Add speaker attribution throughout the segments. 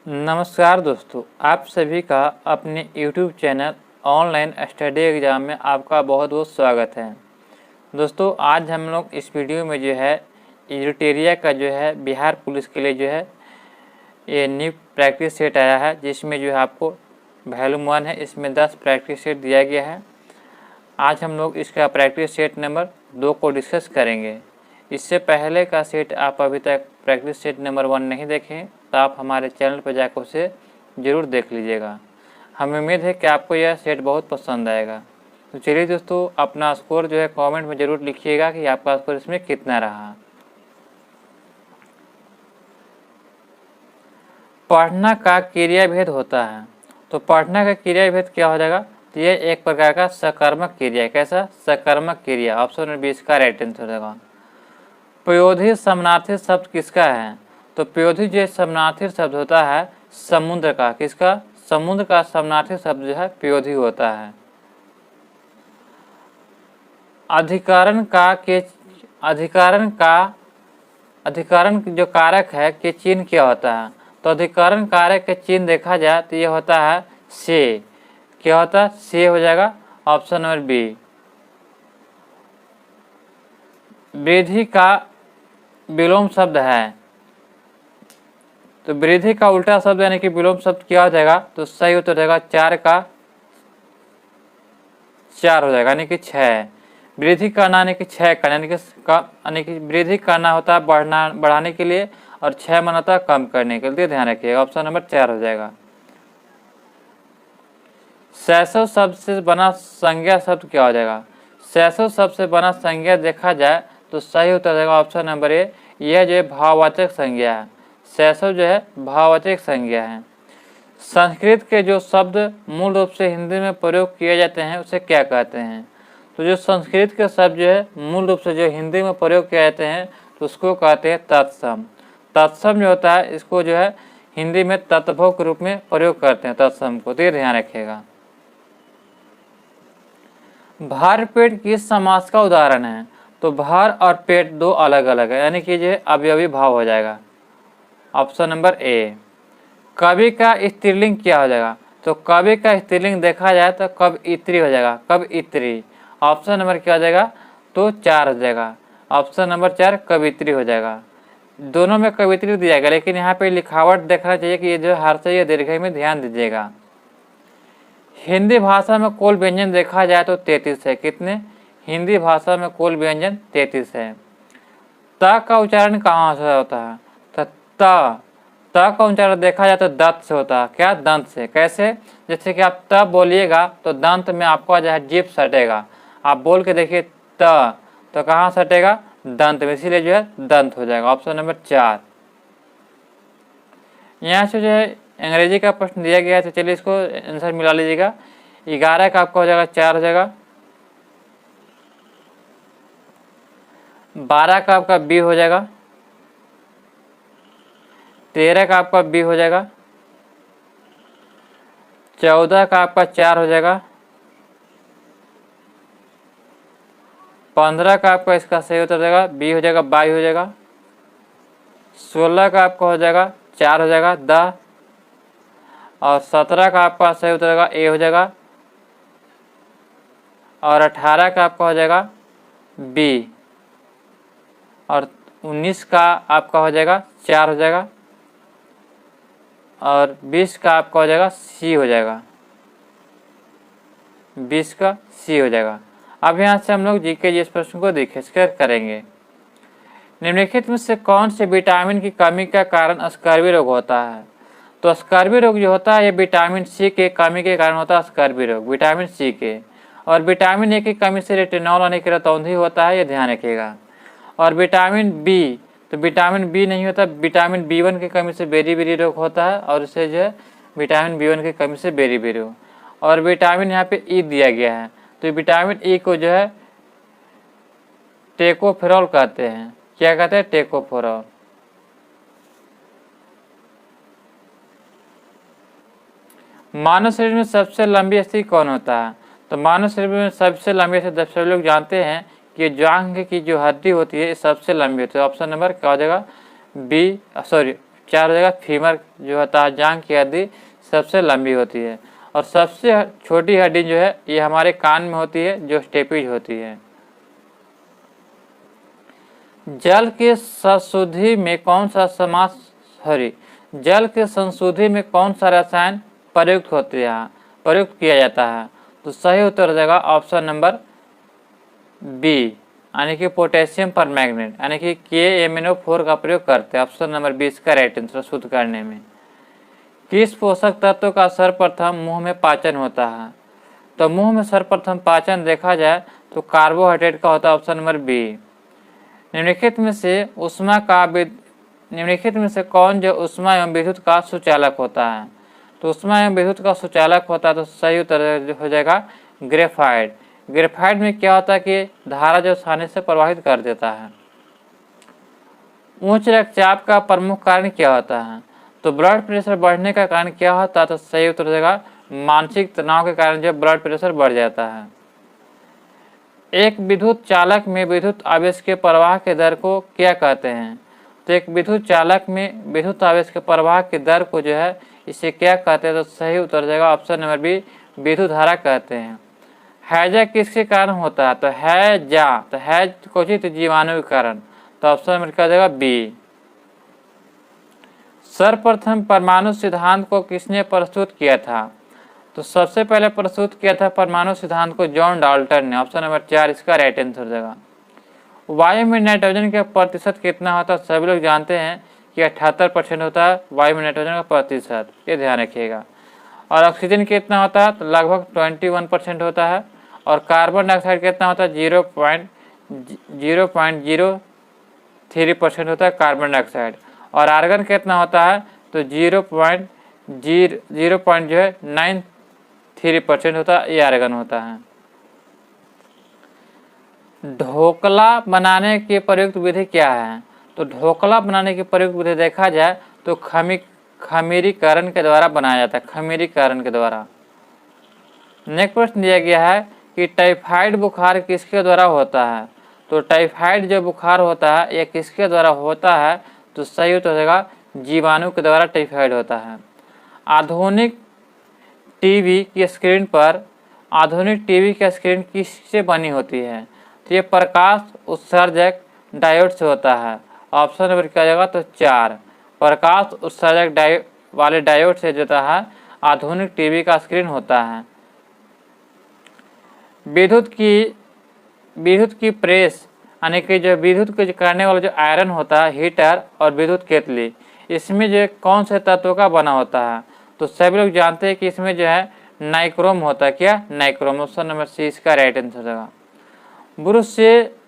Speaker 1: नमस्कार दोस्तों, आप सभी का अपने YouTube channel online study exam में आपका बहुत बहुत स्वागत है। दोस्तों, आज हम लोग इस वीडियो में जो है एडिटोरिया का जो है बिहार पुलिस के लिए जो है ये न्यू प्रैक्टिस सेट आया है, जिसमें जो है आपको वॉल्यूम 1 है, इसमें 10 प्रैक्टिस सेट दिया गया है। आज हम लोग इसका प्रैक्टिस सेट नंबर 2 को डिस्कस करेंगे। इससे पहले का सेट आप अभी तक प्रैक्टिस सेट नंबर 1 नहीं देखें तो आप हमारे चैनल पर जाकर उसे ज़रूर देख लीजिएगा। हमें उम्मीद है कि आपको यह सेट बहुत पसंद आएगा। तो चलिए दोस्तों, अपना स्कोर जो है कमेंट में ज़रूर लिखिएगा कि आपका स्कोर इसमें कितना रहा। पढ़ना का क्रियाभेद होता है, तो पढ़ना का क्रियाभेद क्या हो जाएगा? तो यह एक प्रकार का सकर्मक क्रिया है। कैसा? सकर्मक क्रिया। ऑप्शन नंबर 20 का राइट आंसर होगा। पयोधी समानार्थी शब्द किसका है? तो पयोधी जो समानार्थी शब्द होता है समुद्र का। किसका? समुद्र का समानार्थी शब्द जो है पयोधी होता है। अधिकरण जो कारक है के चिन्ह क्या होता है? तो अधिकरण कारक के चिन्ह देखा जाए तो ये होता है से। क्या होता है? से हो जाएगा। Option number B. वृद्धि का विलोम शब्द है, तो वृद्धि का उल्टा शब्द यानी कि विलोम शब्द क्या हो जाएगा? तो सही उत्तर हो जाएगा 4 का 4 हो जाएगा, यानी कि 6। वृद्धि करना यानी कि 6 करना, यानी कि वृद्धि करना होता है बढ़ाने के लिए, और 6 मन होता है कम करने के लिए। ध्यान रखिएगा, ऑप्शन नंबर 4 हो जाएगा। शैशव शब्द से बना संज्ञा शब्द क्या हो जाएगा? शैशव शब्द से बना संज्ञा देखा जाए तो सही उत्तर जाएगा ऑप्शन नंबर ए। यह जो है भाववाचक संज्ञा है। शैशव जो है भाववाचक संज्ञा है। संस्कृत के जो शब्द मूल रूप से हिंदी में प्रयोग किए जाते हैं उसे क्या कहते हैं? तो जो संस्कृत के शब्द जो है मूल रूप से जो हिंदी में प्रयोग किए जाते हैं तो उसको कहते हैं तत्सम। तत्सम जो होता है इसको जो है हिंदी में तत्भव के रूप में प्रयोग करते हैं तत्सम को, तो ये ध्यान रखिएगा। भार पेट किस समास का उदाहरण है? तो भार और पेट दो अलग अलग है, यानी कि जो अवयवी भाव हो जाएगा। Option number A. कवि का स्त्रीलिंग क्या हो जाएगा? तो कवि का स्त्रीलिंग देखा जाए तो कवयित्री हो जाएगा। कवयित्री। ऑप्शन नंबर क्या हो जाएगा? तो 4 हो जाएगा। ऑप्शन नंबर 4 कवयित्री हो जाएगा। दोनों में कवयित्री दिया जाएगा, लेकिन यहाँ पे लिखावट देखना चाहिए कि ये जो हर्षई या दीर्घई में ध्यान दीजिएगा। हिंदी भाषा में कुल व्यंजन देखा जाए तो 33 है। कितने? हिंदी भाषा में कुल व्यंजन 33 है। त का उच्चारण कहाँ से होता है? तो त का उच्चारण देखा जाए तो दंत से होता है। क्या? दंत से। कैसे? जैसे कि आप त बोलिएगा तो दंत में आपका जो है जीभ सटेगा। आप बोल के देखिए त, तो कहाँ सटेगा? दंत में, इसीलिए जो है दंत हो जाएगा। Option number 4। यहाँ से जो है अंग्रेजी का प्रश्न दिया गया है, तो चलिए इसको आंसर मिला लीजिएगा। 11 का आपका हो जाएगा 4 हो जाएगा। 12 का आपका बी हो जाएगा। 13 का आपका बी हो जाएगा। 14 का आपका 4 हो जाएगा। 15 का आपका इसका सही उत्तर हो जाएगा बी हो जाएगा, 22 हो जाएगा। 16 का आपका हो जाएगा 4 हो जाएगा द, और 17 का आपका सही उत्तर होगा ए हो जाएगा, और 18 का आपका हो जाएगा बी, और 19 का आपका हो जाएगा 4 हो जाएगा, और 20 का आपका हो जाएगा सी हो जाएगा। 20 का सी हो जाएगा। अब यहाँ से हम लोग जीके जी इस प्रश्न को डिस्कस करेंगे। निम्नलिखित में से कौन से विटामिन की कमी का कारण स्कर्वी रोग होता है? तो स्कर्वी रोग जो होता है ये विटामिन सी के कमी के कारण होता है स्कर्वी रोग, विटामिन सी के। और विटामिन ए की कमी से रेटिनॉल यानी कि रतौंधी होता है, ये ध्यान रखिएगा। और विटामिन बी, तो विटामिन बी नहीं होता, विटामिन B1 की कमी से बेरी रोग होता है, और इसे जो है विटामिन B1 की कमी से बेरी रोग। और विटामिन यहाँ पे ई दिया गया है, तो विटामिन ई को जो है टेकोफेरॉल कहते हैं। क्या कहते हैं? टेकोफेरॉल। मानव शरीर में सबसे लंबी अस्थि कौन होता है? तो मानव शरीर में सबसे लंबी अस्थि सभी लोग जानते हैं कि जांघ की जो हड्डी होती है सबसे लंबी होती है। ऑप्शन नंबर क्या हो जाएगा? बी, सॉरी 4 हो जाएगा फीमर जो होता है जांघ की हड्डी सबसे लंबी होती है। और सबसे छोटी हड्डी जो है ये हमारे कान में होती है जो स्टेपिज होती है। जल के संशुद्धि में कौन सा जल के संशुद्धि में कौन सा रसायन प्रयुक्त किया जाता है? तो सही उत्तर हो जाएगा ऑप्शन नंबर बी, यानी कि पोटेशियम परमैंगनेट, यानी कि KMnO4 का प्रयोग करते हैं। ऑप्शन नंबर 20 का राइट आंसर शुद्ध करने में। किस पोषक तत्व का सर्वप्रथम मुंह में पाचन होता है? तो मुंह में सर्वप्रथम पाचन देखा जाए तो कार्बोहाइड्रेट का होता है। Option number B. निम्नलिखित में से कौन जो ऊष्मा एवं विद्युत का सुचालक होता है? तो ऊष्मा एवं विद्युत का सुचालक होता है तो सही उत्तर हो जाएगा ग्रेफाइट। ग्रेफाइट में क्या होता है कि धारा जो आसानी से प्रवाहित कर देता है। उच्च रक्तचाप का प्रमुख कारण क्या होता है? तो ब्लड प्रेशर बढ़ने का कारण क्या होता है? तो सही उत्तर हो जाएगा मानसिक तनाव के कारण जो ब्लड प्रेशर बढ़ जाता है। एक विद्युत चालक में विद्युत आवेश के प्रवाह के दर को क्या कहते हैं? तो एक विद्युत चालक में विद्युत आवेश के प्रवाह की दर को जो है इसे क्या कहते हैं? तो सही उत्तर जाएगा ऑप्शन नंबर बी, विद्युत धारा कहते हैं। हैजा किसके कारण होता है? तो हैज कोशित जीवाणु के कारण। तो ऑप्शन नंबर क्या जाएगा बी। सर्वप्रथम परमाणु सिद्धांत को किसने प्रस्तुत किया था? तो सबसे पहले प्रस्तुत किया था परमाणु सिद्धांत को जॉन डाल्टन ने। ऑप्शन नंबर 4 इसका राइट आंसर हो जाएगा। वायु में नाइट्रोजन का प्रतिशत कितना होता है? सभी लोग जानते हैं कि 78% होता है वायु में नाइट्रोजन का प्रतिशत, ये ध्यान रखिएगा। और ऑक्सीजन कितना होता है? तो लगभग 21% होता है। और कार्बन डाइऑक्साइड कितना होता है? 0.03% होता है कार्बन डाइऑक्साइड। और आर्गन कितना होता है? तो 0.93% होता है, ये आर्गन होता है। ढोकला बनाने की प्रयुक्त विधि क्या है? तो ढोकला बनाने की प्रयुक्त विधि देखा जाए तो खमीरीकरण के द्वारा बनाया जाता है, खमीरीकरण के द्वारा। नेक्स्ट प्रश्न दिया गया है कि टाइफाइड बुखार किसके द्वारा होता है? तो टाइफाइड जो बुखार होता है यह किसके द्वारा होता है? तो सही उत्तर हो जाएगा जीवाणु के द्वारा टाइफाइड होता है। आधुनिक टीवी की स्क्रीन किससे बनी होती है? तो ये प्रकाश उत्सर्जक डायोड से होता है। ऑप्शन नंबर क्या जाएगा? तो 4 प्रकाश उत्सर्जक वाले डायोड से जो है आधुनिक टीवी का स्क्रीन होता है। विद्युत की प्रेस, यानी कि जो विद्युत को करने वाला जो आयरन होता है, हीटर और विद्युत केतली, इसमें जो कौन से तत्वों का बना होता है? तो सभी लोग जानते हैं कि इसमें जो है नाइक्रोम होता है। क्या? नाइक्रोम। ऑप्शन नंबर सी इसका राइट आंसर होगा। ब्रुसेलोसिस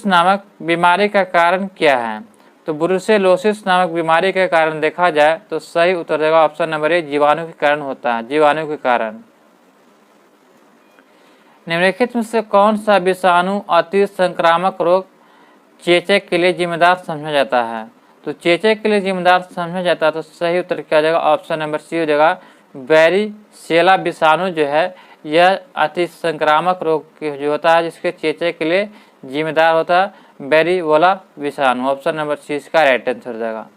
Speaker 1: नामक बीमारी का कारण क्या है? तो ब्रुसेलोसिस नामक बीमारी के कारण देखा जाए तो सही उत्तर देगा ऑप्शन नंबर ए, जीवाणु के कारण होता है, जीवाणु के कारण। निम्नलिखित में से कौन सा विषाणु अति संक्रामक रोग चेचक के लिए जिम्मेदार समझा जाता है? तो चेचक के लिए जिम्मेदार समझा जाता है तो सही उत्तर क्या हो जाएगा? ऑप्शन नंबर सी हो जाएगा। वेरिसेला विषाणु जो है यह अति संक्रामक रोग जो होता है जिसके चेचक के लिए जिम्मेदार होता है वेरिवोला विषाणु। ऑप्शन नंबर सी इसका राइट आंसर हो जाएगा।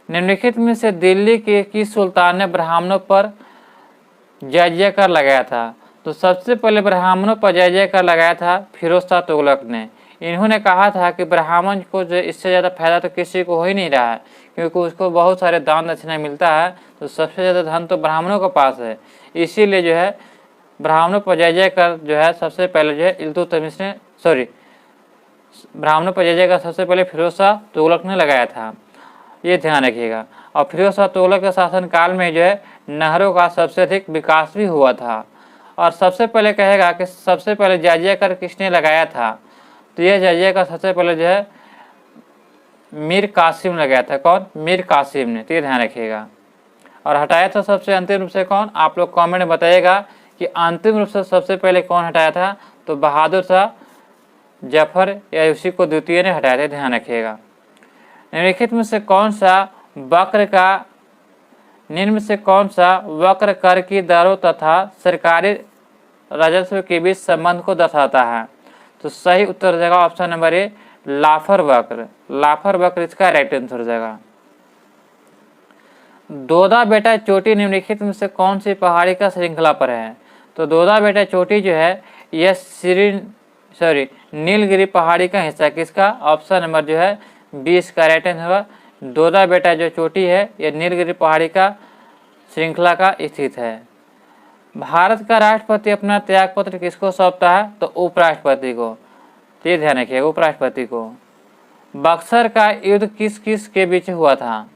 Speaker 1: निम्नलिखित में से दिल्ली के किस सुल्तान ने ब्राह्मणों पर जजिया कर लगाया था? तो सबसे पहले ब्राह्मणों पर जजिया कर लगाया था फिरोज शाह तुगलक ने। इन्होंने कहा था कि ब्राह्मण को जो इससे ज़्यादा फायदा तो किसी को हो ही नहीं रहा है, क्योंकि उसको बहुत सारे दान दक्षिणा मिलता है, तो सबसे ज़्यादा धन तो ब्राह्मणों के पास है। इसीलिए जो है ब्राह्मणों पर जजिया कर जो है सबसे पहले जो है ब्राह्मणों पर जजिया कर सबसे पहले फिरोज शाह तुगलक ने लगाया था, ये ध्यान रखिएगा। और फिरोज शाह तुगलक के शासनकाल में जो है नहरों का सबसे अधिक विकास भी हुआ था। और सबसे पहले कहेगा कि सबसे पहले जजिया कर किसने लगाया था? तो यह जजिया कर सबसे पहले जो है मीर कासिम ने लगाया था। कौन? मीर कासिम ने, तो ये ध्यान रखिएगा। और हटाया था सबसे अंतिम रूप से कौन? आप लोग कमेंट में बताइएगा कि अंतिम रूप से सबसे पहले कौन हटाया था? तो बहादुर शाह जफर या उसी को द्वितीय ने हटाया था, ध्यान रखिएगा। निम्नलिखित में से कौन सा वक्र कर की दरों तथा सरकारी राजस्व के बीच संबंध को दर्शाता है? तो सही उत्तर हो जाएगा ऑप्शन नंबर ए, लाफर वक्र, लाफर वक्र इसका राइट आंसर हो जाएगा। दोदा बेटा चोटी निम्नलिखित में से कौन सी पहाड़ी का श्रृंखला पर है? तो दोदा बेटा चोटी जो है यह नीलगिरी पहाड़ी का हिस्सा किसका? ऑप्शन नंबर जो है 20 का राइट आंसर होगा। दोदा बेटा जो चोटी है यह नीलगिरी पहाड़ी का श्रृंखला का स्थित है। भारत का राष्ट्रपति अपना त्यागपत्र किसको सौंपता है? तो उपराष्ट्रपति को। ये ध्यान रखिएगा, उपराष्ट्रपति को। बक्सर का युद्ध किस किस के बीच हुआ था?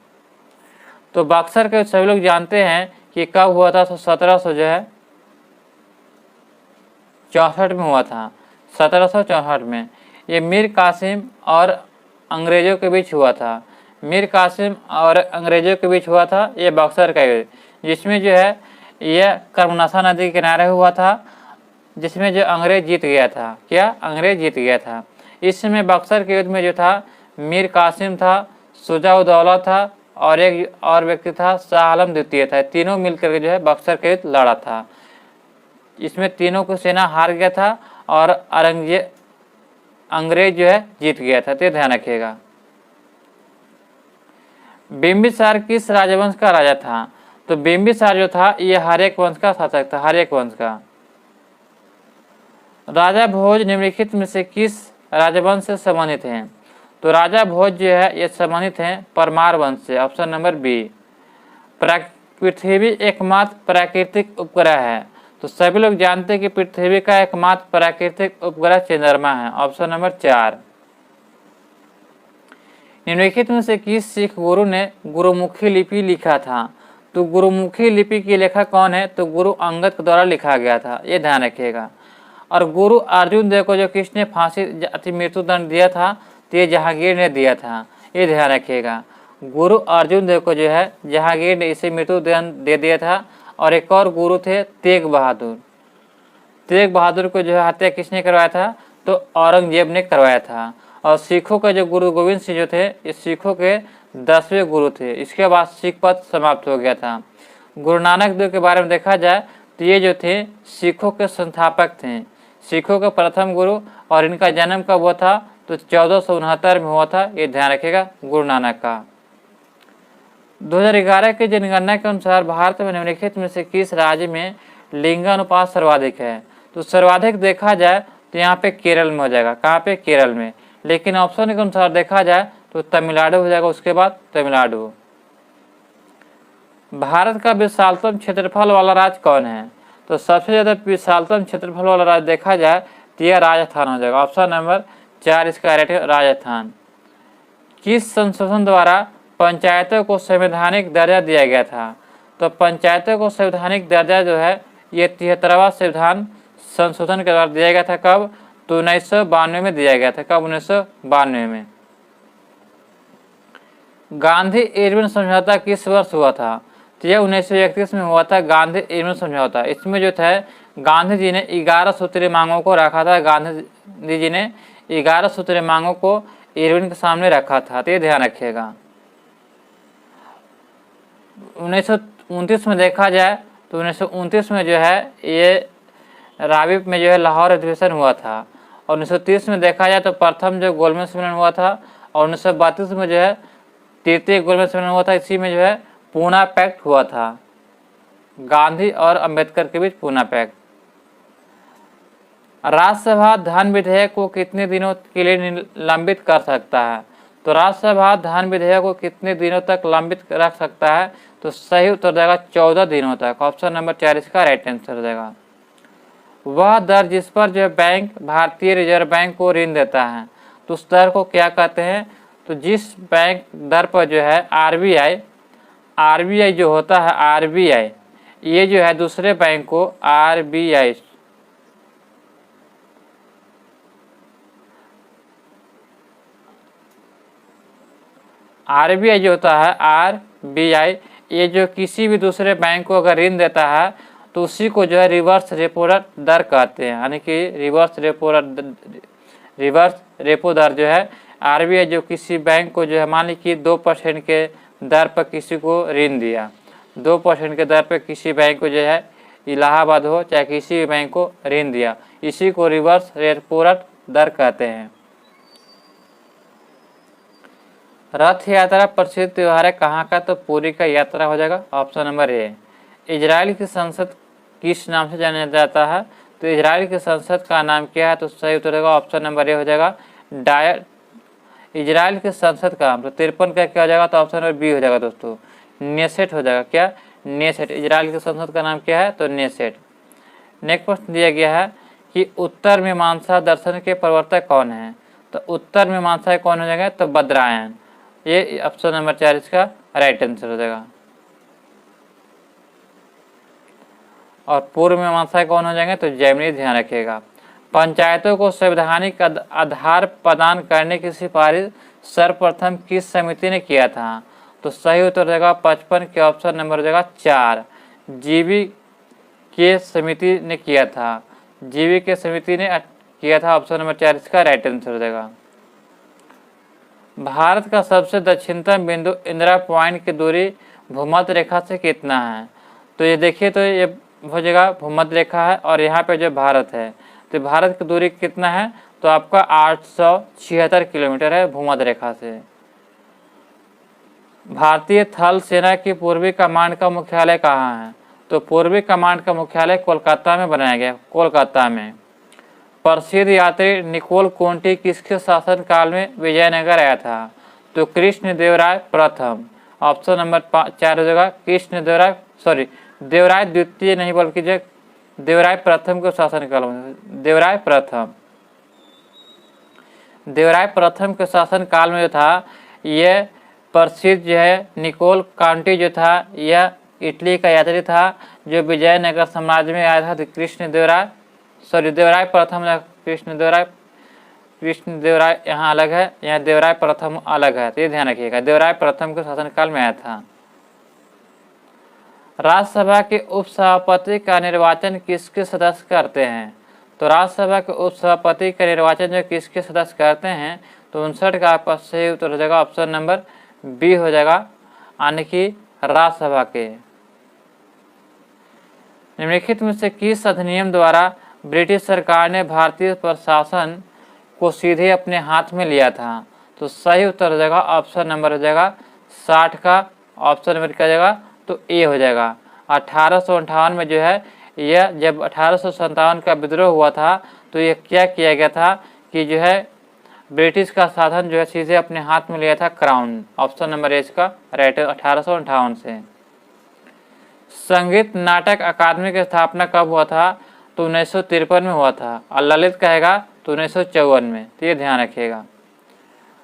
Speaker 1: तो बक्सर के सभी लोग जानते हैं कि कब हुआ था। तो 1700 जो है 64 में हुआ था, 1764 में। ये मीर कासिम और अंग्रेजों के बीच हुआ था। मीर कासिम और अंग्रेजों के बीच हुआ था ये बक्सर का युद्ध, जिसमें जो है यह कर्मनाशा नदी के किनारे हुआ था, जिसमें जो अंग्रेज जीत गया था। क्या? अंग्रेज जीत गया था। इस समय बक्सर के युद्ध में जो था मीर कासिम था, शुजा-उद-दौला था और एक और व्यक्ति था शाह आलम द्वितीय था। तीनों मिलकर के जो है बक्सर के युद्ध लड़ा था। इसमें तीनों को सेना हार गया था और अंग्रेज जो है जीत गया था। तो ध्यान रखिएगा। बिंबिसार किस राजवंश का राजा था? तो बिंबिसार जो था यह हर्यक वंश का शासक था, हर्यक वंश का। राजा भोज निम्नलिखित में से किस राजवंश से संबंधित हैं? तो राजा भोज जो है ये संबंधित हैं परमार वंश से। Option number B. पृथ्वी एकमात्र प्राकृतिक उपग्रह है। तो सभी लोग जानते हैं कि पृथ्वी का एकमात्र प्राकृतिक उपग्रह चंद्रमा है। Option number 4। निम्नलिखित में से किस सिख गुरु ने गुरुमुखी लिपि लिखा था? तो गुरुमुखी लिपि के लेखक कौन है? तो गुरु अंगद के द्वारा लिखा गया था। ये ध्यान रखिएगा। और गुरु अर्जुन देव को जो किसने फांसी मृत्यु दंड दिया था? तो ये जहांगीर ने दिया था। ये ध्यान रखिएगा। गुरु अर्जुन देव को जो है जहांगीर ने इसे मृत्यु दंड दे दिया था। और एक और गुरु थे तेग बहादुर। तेग बहादुर को जो है हत्या किसने करवाया था? तो औरंगजेब ने करवाया था। और सिखों के जो गुरु गोविंद सिंह जो थे इस सिखों के 10वें गुरु थे। इसके बाद सिख पद समाप्त हो गया था। गुरु नानक देव के बारे में देखा जाए तो ये जो थे सिखों के संस्थापक थे, सिखों के प्रथम गुरु। और इनका जन्म कब हुआ था? तो 1469 में हुआ था। ये ध्यान रखिएगा गुरु नानक का। 2011 की जनगणना के अनुसार भारत में निम्नलिखित में से किस राज्य में लिंगानुपात सर्वाधिक है? तो सर्वाधिक देखा जाए तो यहाँ पे केरल में हो जाएगा। कहाँ पे? केरल में। लेकिन ऑप्शन के अनुसार देखा जाए तो तमिलनाडु हो जाएगा। उसके बाद तमिलनाडु। भारत का विशालतम क्षेत्रफल वाला राज्य कौन है? तो सबसे ज़्यादा विशालतम क्षेत्रफल वाला राज्य देखा जाए तो यह राजस्थान हो जाएगा। ऑप्शन नंबर 4 इसका राइट है, राजस्थान। किस संशोधन द्वारा पंचायतों को संवैधानिक दर्जा दिया गया था? तो पंचायतों को संवैधानिक दर्जा जो है ये 73वां संविधान संशोधन के द्वारा दिया गया था। कब? तो 1992 में दिया गया था। कब? 1992 में। गांधी इरविन समझौता किस वर्ष हुआ था? तो यह 1931 में हुआ था, गांधी इरविन समझौता। इसमें जो था गांधी जी ने 11 सूत्रीय मांगों को रखा था। गांधी जी ने 11 सूत्रीय मांगों को इरविन के सामने रखा था। तो ये ध्यान रखिएगा। 1929 में देखा जाए तो 1929 में जो है ये रावी में जो है लाहौर अधिवेशन हुआ था। और 1930 में देखा जाए तो प्रथम जो गोलमेज सम्मेलन हुआ था। और 1932 में जो है तृतीय गोलमेज सम्मेलन हुआ था। इसी में जो है पूना पैक्ट हुआ था, गांधी और अंबेडकर के बीच पूना पैक्ट। राज्यसभा धन विधेयक को कितने दिनों के लिए निलंबित कर सकता है? तो राज्यसभा धन विधेयक को कितने दिनों तक लंबित रख सकता है? तो सही उत्तर जाएगा 14 दिनों तक। ऑप्शन नंबर 4 इसका राइट आंसर हो जाएगा। वह दर जिस पर जो बैंक भारतीय रिजर्व बैंक को ऋण देता है तो उस दर को क्या कहते हैं? तो जिस बैंक दर पर जो है आरबीआई जो होता है, आरबीआई ये जो है दूसरे बैंक को आरबीआई जो होता है, आरबीआई ये जो किसी भी दूसरे बैंक को अगर ऋण देता है तो उसी को जो है रिवर्स रेपो दर कहते हैं। यानी कि रिवर्स रेपो दर जो है आरबीआई जो किसी बैंक को जो है मान लीजिए 2% के दर पर किसी को ऋण दिया, 2% के दर पर किसी बैंक को जो है इलाहाबाद हो चाहे किसी भी बैंक को ऋण दिया, इसी को रिवर्स रेपो दर कहते हैं। रथ यात्रा प्रसिद्ध त्योहार है कहाँ का, तो पुरी का यात्रा हो जाएगा, ऑप्शन नंबर ए। इजराइल की संसद किस नाम से जाना जाता है, तो इजराइल की संसद का नाम क्या है, तो सही उत्तर होगा ऑप्शन नंबर ए हो जाएगा डायर। इजराइल की संसद का तो 53 का क्या हो जाएगा, तो ऑप्शन नंबर बी हो जाएगा दोस्तों, नेसेट हो जाएगा। क्या, नेसेट। इजराइल की संसद का नाम क्या है, तो नेसेट। नेक्स्ट प्रश्न दिया गया है कि उत्तर मीमांसा दर्शन के प्रवर्तक कौन है, तो उत्तर मीमांसा कौन हो जाएगा, तो बद्रायन। ये ऑप्शन नंबर 4 इसका राइट आंसर हो जाएगा। और पूर्व मीमांसा कौन हो जाएंगे, तो जैमिनी, ध्यान रखिएगा। पंचायतों को संवैधानिक आधार प्रदान करने की सिफारिश सर्वप्रथम किस समिति ने किया था, तो सही उत्तर हो जाएगा 55 के ऑप्शन नंबर हो जाएगा 4, जीवी के समिति ने किया था। जीवी के समिति ने किया था, ऑप्शन नंबर 4 इसका राइट आंसर हो जाएगा। भारत का सबसे दक्षिणतम बिंदु इंदिरा पॉइंट की दूरी भूमध्य रेखा से कितना है, तो ये देखिए, तो ये हो जाएगा भूमध्य रेखा है और यहाँ पे जो भारत है, तो भारत की दूरी कितना है, तो आपका 876 किलोमीटर है भूमध्य रेखा से। भारतीय थल सेना की पूर्वी कमांड का मुख्यालय कहाँ है, तो पूर्वी कमांड का मुख्यालय कोलकाता में बनाया गया, कोलकाता में। प्रसिद्ध यात्री निकोल कोंटी किसके शासनकाल में विजयनगर आया था, तो कृष्णदेवराय प्रथम। ऑप्शन नंबर 4 हो जाएगा कृष्णदेवराय, सॉरी देवराय द्वितीय नहीं बल्कि जो देवराय प्रथम के शासनकाल में, देवराय प्रथम। देवराय प्रथम के शासनकाल में जो था, यह प्रसिद्ध जो है निकोल कांटी जो था, यह इटली का यात्री था जो विजयनगर साम्राज्य में आया था। तो कृष्णदेवराय, सॉरी देवराय प्रथम, कृष्णदेवराय यहाँ अलग है, यहाँ देवराय प्रथम अलग है, तो ये ध्यान रखिएगा, देवराय प्रथम के शासनकाल में आया था। राज्यसभा के उपसभापति का निर्वाचन किसके सदस्य करते हैं, तो राज्यसभा के उपसभापति का निर्वाचन जो किसके सदस्य करते हैं, तो 59 का आपका सही उत्तर हो जाएगा ऑप्शन नंबर बी हो जाएगा, यानी कि राज्यसभा के। निम्नलिखित में से किस अधिनियम द्वारा ब्रिटिश सरकार ने भारतीय प्रशासन को सीधे अपने हाथ में लिया था, तो सही उत्तर हो जाएगा ऑप्शन नंबर हो जाएगा 60 का ऑप्शन नंबर क्या हो जाएगा, तो ए हो जाएगा। 1858 में जो है, यह जब 1857 का विद्रोह हुआ था, तो ये क्या किया गया था कि जो है ब्रिटिश का शासन जो है सीधे अपने हाथ में लिया था क्राउन। ऑप्शन नंबर ए इसका राइट है, 1858 से। संगीत नाटक अकादमी की स्थापना कब हुआ था, तो 1953 में हुआ था, और ललित कहेगा तो 1954 में, तो ये ध्यान रखिएगा।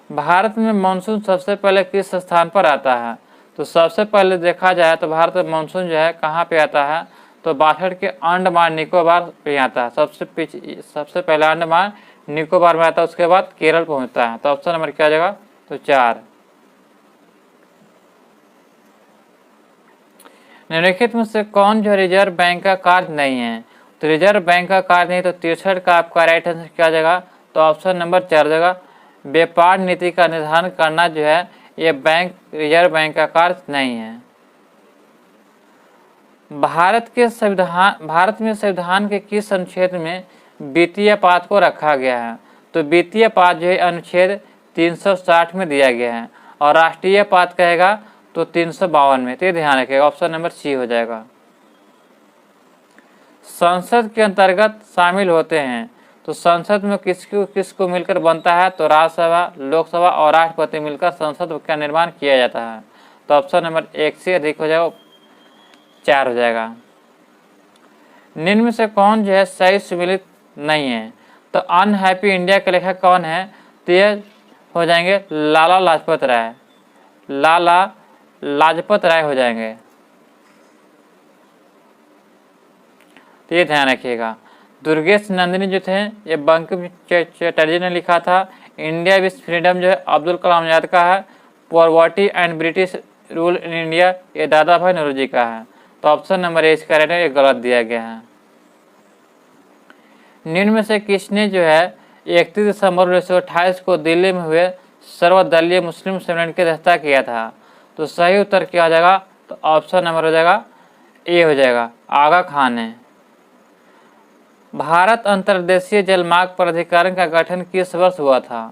Speaker 1: भारत में मानसून सबसे पहले किस स्थान पर आता है, तो सबसे पहले देखा जाए तो भारत में मानसून जो है कहाँ पे आता है, तो 62 के अंडमान निकोबार पे आता है। सबसे पहले अंडमान निकोबार में आता है, उसके बाद केरल पहुंचता है, तो ऑप्शन नंबर क्या आ जाएगा, तो 4। निम्नलिखित में से कौन जो रिजर्व बैंक का कार्य नहीं है, तो रिजर्व बैंक का कार्य नहीं, तो 63 का आपका राइट आंसर क्या आ जाएगा, तो ऑप्शन नंबर 4 आ जाएगा। व्यापार नीति का निर्धारण करना जो है, ये बैंक रिजर्व बैंक का कार्य नहीं है। भारत में संविधान के किस अनुच्छेद में वित्तीय पात को रखा गया है, तो वित्तीय पात जो है अनुच्छेद 360 में दिया गया है, और राष्ट्रीय पात कहेगा तो 352 में, तो ध्यान रखिएगा ऑप्शन नंबर सी हो जाएगा। संसद के अंतर्गत शामिल होते हैं, तो संसद में किसको मिलकर बनता है, तो राज्यसभा, लोकसभा और राष्ट्रपति मिलकर संसद का निर्माण किया जाता है, तो ऑप्शन नंबर 1 से अधिक हो जाएगा, 4 हो जाएगा। निम्न में से कौन जो है सही सम्मिलित नहीं है, तो अनहैप्पी इंडिया के लेखक कौन है, तो ये हो जाएंगे लाला लाजपत राय, लाला लाजपत राय हो जाएंगे, तो ये ध्यान रखिएगा। दुर्गेश नंदिनी जो थे, ये बंकिम चटर्जी ने लिखा था। इंडिया विद फ्रीडम जो है अब्दुल कलाम आजाद का है। Poverty and British rule in India, ये दादा भाई नौरोजी का है, तो ऑप्शन नंबर ए इसका राइट है, ये गलत दिया गया है। निम्न में से किसने जो है 31 दिसंबर 1928 को दिल्ली में हुए सर्वदलीय मुस्लिम सम्मेलन की अध्यक्षता किया था, तो सही उत्तर क्या हो जाएगा, तो ऑप्शन नंबर हो जाएगा ए हो जाएगा, आगा खान है। भारत अंतर्देशीय जलमार्ग प्राधिकरण का गठन किस वर्ष हुआ था,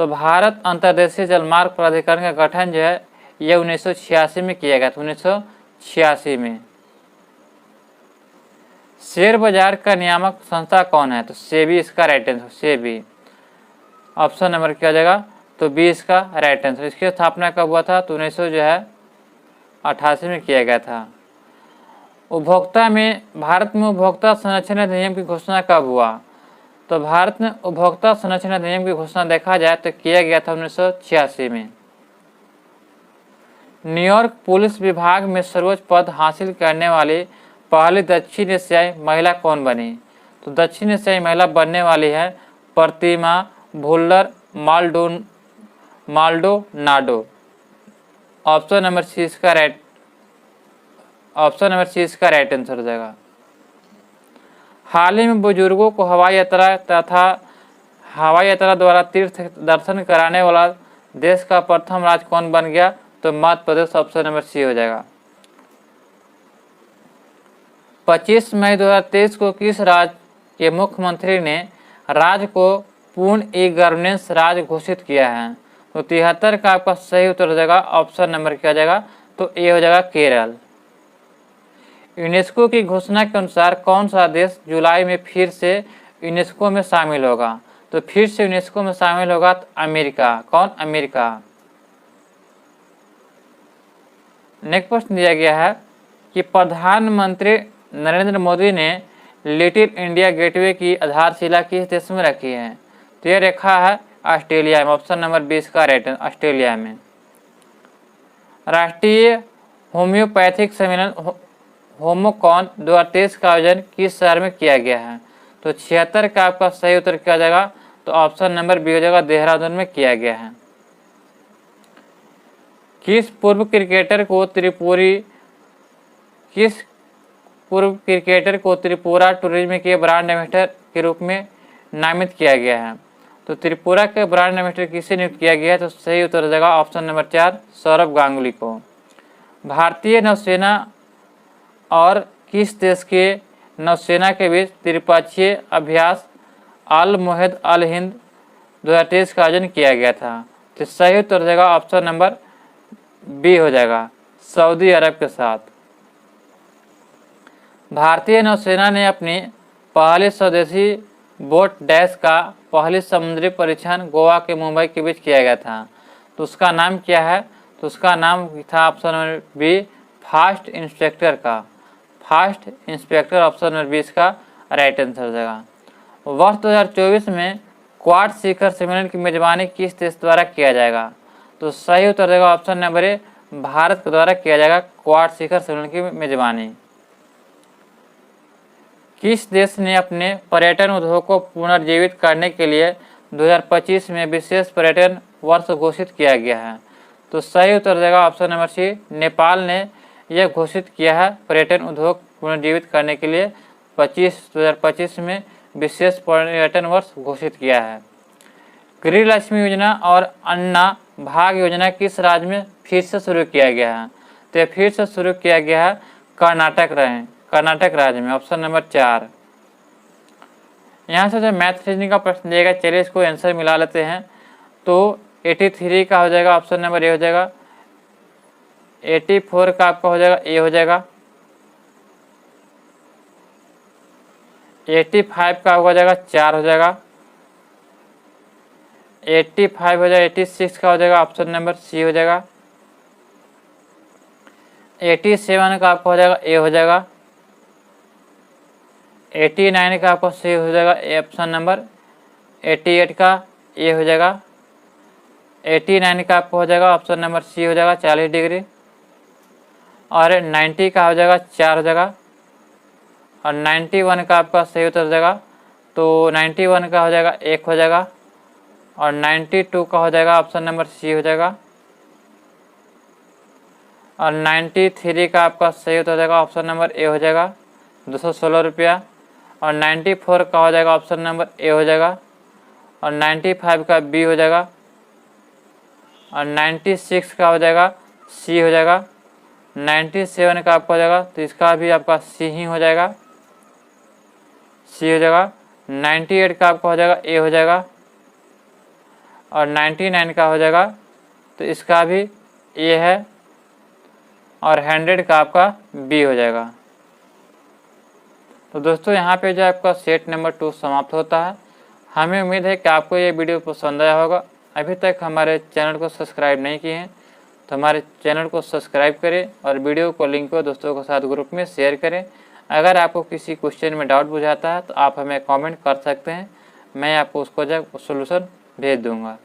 Speaker 1: तो भारत अंतर्देशीय जलमार्ग प्राधिकरण का गठन जो है यह 1986 में किया गया था, 1986 में। शेयर बाजार का नियामक संस्था कौन है? तो सेबी इसका right answer, SEBI. Option number क्या हो जाएगा? तो बी इसका राइट आंसर। इसकी स्थापना कब हुआ था? तो 1988 में किया गया था। भारत में उपभोक्ता संरक्षण अधिनियम की घोषणा कब हुआ? तो भारत में उपभोक्ता संरक्षण अधिनियम की घोषणा देखा जाए तो किया गया था 1986 में। न्यूयॉर्क पुलिस विभाग में सर्वोच्च पद हासिल करने वाली पहली दक्षिण एशियाई महिला कौन बनी? तो दक्षिण एशियाई महिला बनने वाली है Pratima Bhullar Maldonado. Option number C इसका राइट आंसर हो जाएगा। हाल ही में बुजुर्गों को हवाई यात्रा द्वारा तीर्थ दर्शन कराने वाला देश का प्रथम राज्य कौन बन गया? तो मध्य प्रदेश। ऑप्शन नंबर सी हो जाएगा। 25 मई 2023 को किस राज्य के मुख्यमंत्री ने राज्य को पूर्ण ई गवर्नेंस राज्य घोषित किया है? तो 73 का आपका सही उत्तर हो जाएगा। ऑप्शन नंबर क्या हो जाएगा? तो ए हो जाएगा केरल। यूनेस्को की घोषणा के अनुसार कौन सा देश जुलाई में फिर से यूनेस्को में शामिल होगा? तो फिर से यूनेस्को में शामिल होगा तो अमेरिका। कौन? अमेरिका। नेक्स्ट प्रश्न दिया गया है कि प्रधानमंत्री नरेंद्र मोदी ने लिटिल इंडिया गेटवे की आधारशिला किस देश में रखी है? तो यह रखा है ऑस्ट्रेलिया में। ऑप्शन नंबर 20 का राइट है, ऑस्ट्रेलिया में। राष्ट्रीय होम्योपैथिक सम्मेलन होमोकॉन 2023 का आयोजन किस शहर में किया गया है? तो 76 का आपका सही उत्तर क्या जाएगा? तो ऑप्शन नंबर बी हो जाएगा, देहरादून में किया गया है। किस पूर्व क्रिकेटर को त्रिपुरा टूरिज्म के ब्रांड एम्बेसडर के रूप में नामित किया गया है? तो त्रिपुरा के ब्रांड एम्बेसडर किसे नियुक्त किया गया है? तो सही उत्तर हो जाएगा ऑप्शन नंबर 4, सौरभ गांगुली को। भारतीय नौसेना और किस देश के नौसेना के बीच त्रिपक्षीय अभ्यास अल मुहिद अल हिंद 2023 का आयोजन किया गया था? तो सही उत्तर हो जाएगा ऑप्शन नंबर बी हो जाएगा, सऊदी अरब के साथ। भारतीय नौसेना ने अपनी पहली स्वदेशी बोट डैश का पहली समुद्री परीक्षण गोवा के मुंबई के बीच किया गया था। तो उसका नाम क्या है? तो उसका नाम था option number B, fast inspector का। फास्ट इंस्पेक्टर ऑप्शन नंबर 20 का राइट आंसर हो जाएगा। वर्ष 2024 में क्वाड शिखर सम्मेलन की मेजबानी किस देश द्वारा किया जाएगा? तो सही उत्तर देगा ऑप्शन नंबर ए, भारत के द्वारा किया जाएगा क्वाड शिखर सम्मेलन की मेजबानी। किस देश ने अपने पर्यटन उद्योग को पुनर्जीवित करने के लिए 2025 में विशेष पर्यटन वर्ष घोषित किया गया है? तो सही उत्तर देगा ऑप्शन नंबर सी, नेपाल ने यह घोषित किया है पर्यटन उद्योग पुनर्जीवित करने के लिए 2025 में विशेष पर्यटन वर्ष घोषित किया है। गृहलक्ष्मी योजना और अन्ना भाग्य योजना किस राज्य में फिर से शुरू किया गया है? तो यह फिर से शुरू किया गया है कर्नाटक राज्य में। Option number 4। यहाँ से जो मैथ रीजनिंग का प्रश्न दिएगा, चलिए इसको आंसर मिला लेते हैं। तो 83 का हो जाएगा ऑप्शन नंबर ए हो जाएगा। 84 का आपका हो जाएगा ए हो जाएगा। 85 का हो जाएगा 4 हो जाएगा। 85 हो जाएगा। 86 का हो जाएगा ऑप्शन नंबर सी हो जाएगा। 87 का आपका हो जाएगा ए हो जाएगा। 89 का आपका सी हो जाएगा ऑप्शन नंबर। 88 का ए हो जाएगा। 89 का आपका हो जाएगा ऑप्शन नंबर सी हो जाएगा 40 डिग्री। और 90 का हो जाएगा 4 हो जाएगा। और 91 का आपका सही उत्तर हो जाएगा। तो 91 का हो जाएगा 1 हो जाएगा। और 92 का हो जाएगा ऑप्शन नंबर सी हो जाएगा। और 93 का आपका सही उत्तर हो जाएगा ऑप्शन नंबर ए हो जाएगा 216 रुपया। और 94 का हो जाएगा ऑप्शन नंबर ए हो जाएगा। और 95 का बी हो जाएगा। और 96 का हो जाएगा सी हो जाएगा। 97 का आपका हो जाएगा तो इसका भी आपका सी ही हो जाएगा, सी हो जाएगा। 98 का आपका हो जाएगा ए हो जाएगा। और 99 का हो जाएगा तो इसका भी ए है और 100 का आपका बी हो जाएगा। तो दोस्तों यहाँ पे जो आपका सेट नंबर 2 समाप्त होता है। हमें उम्मीद है कि आपको ये वीडियो पसंद आया होगा। अभी तक हमारे चैनल को सब्सक्राइब नहीं किए हैं तो हमारे चैनल को सब्सक्राइब करें और वीडियो को लिंक को दोस्तों के साथ ग्रुप में शेयर करें। अगर आपको किसी क्वेश्चन में डाउट बुझाता है तो आप हमें कमेंट कर सकते हैं, मैं आपको उसको जब सोल्यूशन भेज दूँगा।